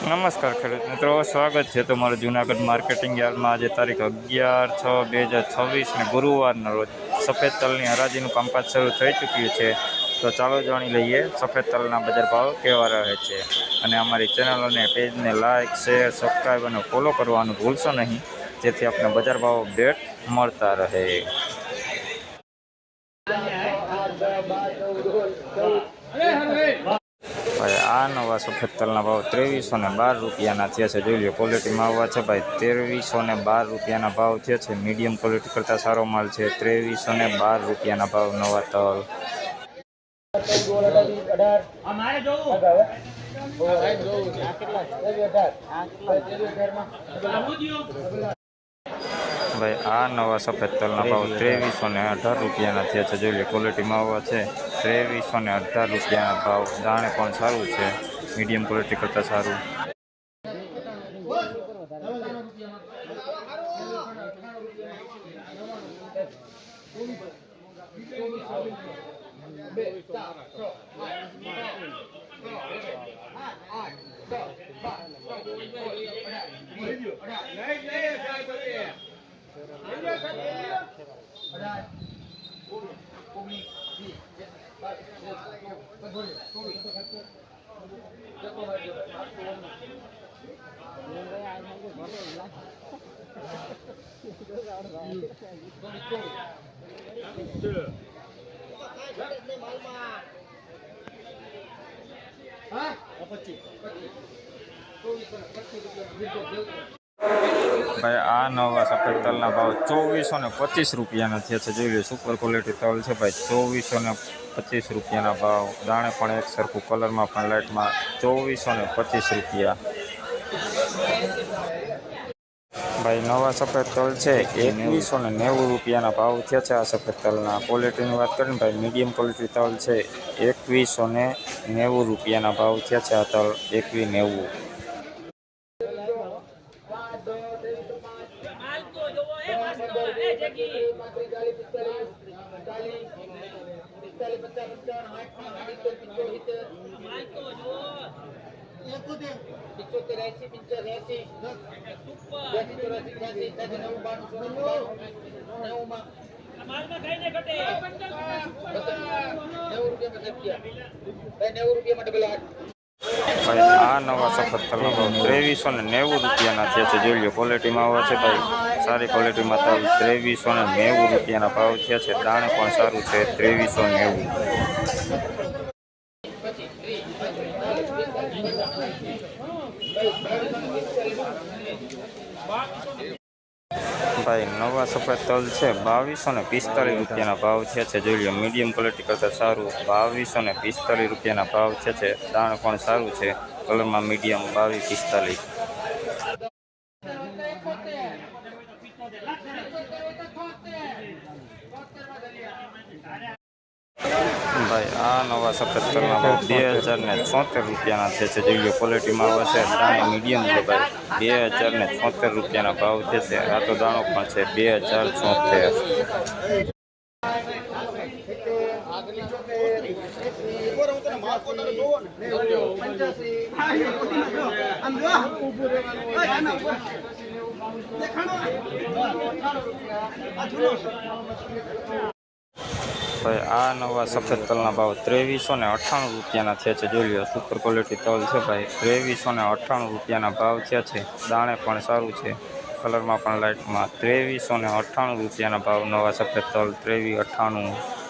નમસ્કાર ખેડૂત મિત્રો, સ્વાગત છે તમારું જૂનાગઢ માર્કેટિંગ યાર્ડમાં. આજે તારીખ 11/6/2026 ને ગુરુવારના રોજ સફેદ તલની હરાજીનું કામકાજ શરૂ થઈ ચૂક્યું છે. તો ચાલો જાણી લઈએ સફેદ તલના બજાર ભાવ કેવા રહે છે. અને અમારી ચેનલ અને પેજને લાઇક, શેર, સબસ્ક્રાઈબ અને ફોલો કરવાનું ભૂલશો નહીં, જેથી આપણે બજાર ભાવ અપડેટ મળતા રહે. ભાઈ આ નવા સફેદ તલના ભાવ 2312 રૂપિયાના થયા છે. જોઈ લો ક્વોલિટીમાં આવવા છે ભાઈ 2312 રૂપિયાના ભાવ થયા છે. મીડિયમ ક્વોલિટી કરતાં સારો માલ છે. 2312 રૂપિયાના ભાવ નવા તલ. ભાઈ આ નવા સફેદ તલના ભાવ 2318 રૂપિયાના થયા છે. જોઈ લો ક્વોલિટીમાં આવવા છે 2318 રૂપિયાના ભાવ. દાણે પણ સારું છે, મીડિયમ ક્વોલિટી કરતાં સારું. ભાઈ આ નવા સફેદ તલના ભાવ 2425 રૂપિયાના થયા છે. જોઈ લો સુપર ક્વોલિટી તલ છે ભાઈ. 2425 રૂપિયાના ભાવ. દાણે પણ એક સરખું, કલરમાં પણ લાઇટમાં. 2425 રૂપિયા. ભાઈ નવા સફેદ તલ છે 2190 રૂપિયાના ભાવ થયા છે. આ સફેદ તલના ક્વોલિટીની વાત કરીને ભાઈ, મીડિયમ ક્વોલિટી તલ છે. 2190 રૂપિયાના ભાવ થયા છે. આ તલ 2190. ભાઈ આ નવા સફેદ તલના ભાવ 2390 રૂપિયાના થયા છે. જોઈ લો ક્વોલિટીમાં આવે છે ભાઈ, સારી ક્વોલિટીમાં તલ. 2390 રૂપિયાના ભાવ થયા છે. દાણે પણ સારું છે. 2390. ભાઈ નવા સફેદ તલ છે 2245 રૂપિયાના ભાવ થયા છે. જોઈ લો મીડિયમ ક્વોલિટી કરતાં સારું. 2245 રૂપિયાના ભાવ થયા છે. દાણ પણ સારું છે, કલરમાં મીડિયમ. 2245. ભાઈ આ નવા સફેદ તલના ભાવ 2076 રૂપિયાના છે. જોઈ લો ક્વોલિટીમાં આવે છે. દાણે મીડિયમ છે ભાઈ. 2076 રૂપિયાના ભાવ છે. આ તો દાણો પણ છે. 2076. ભાઈ આ નવા સફેદ તલના ભાવ 2398 રૂપિયાના થયા છે. જોઈ લો સુપર ક્વોલિટી તલ છે ભાઈ. 2398 રૂપિયાના ભાવ થયા છે. દાણે પણ સારું છે, કલરમાં પણ લાઇટમાં. 2398 રૂપિયાના ભાવ નવા સફેદ તલ. 2398.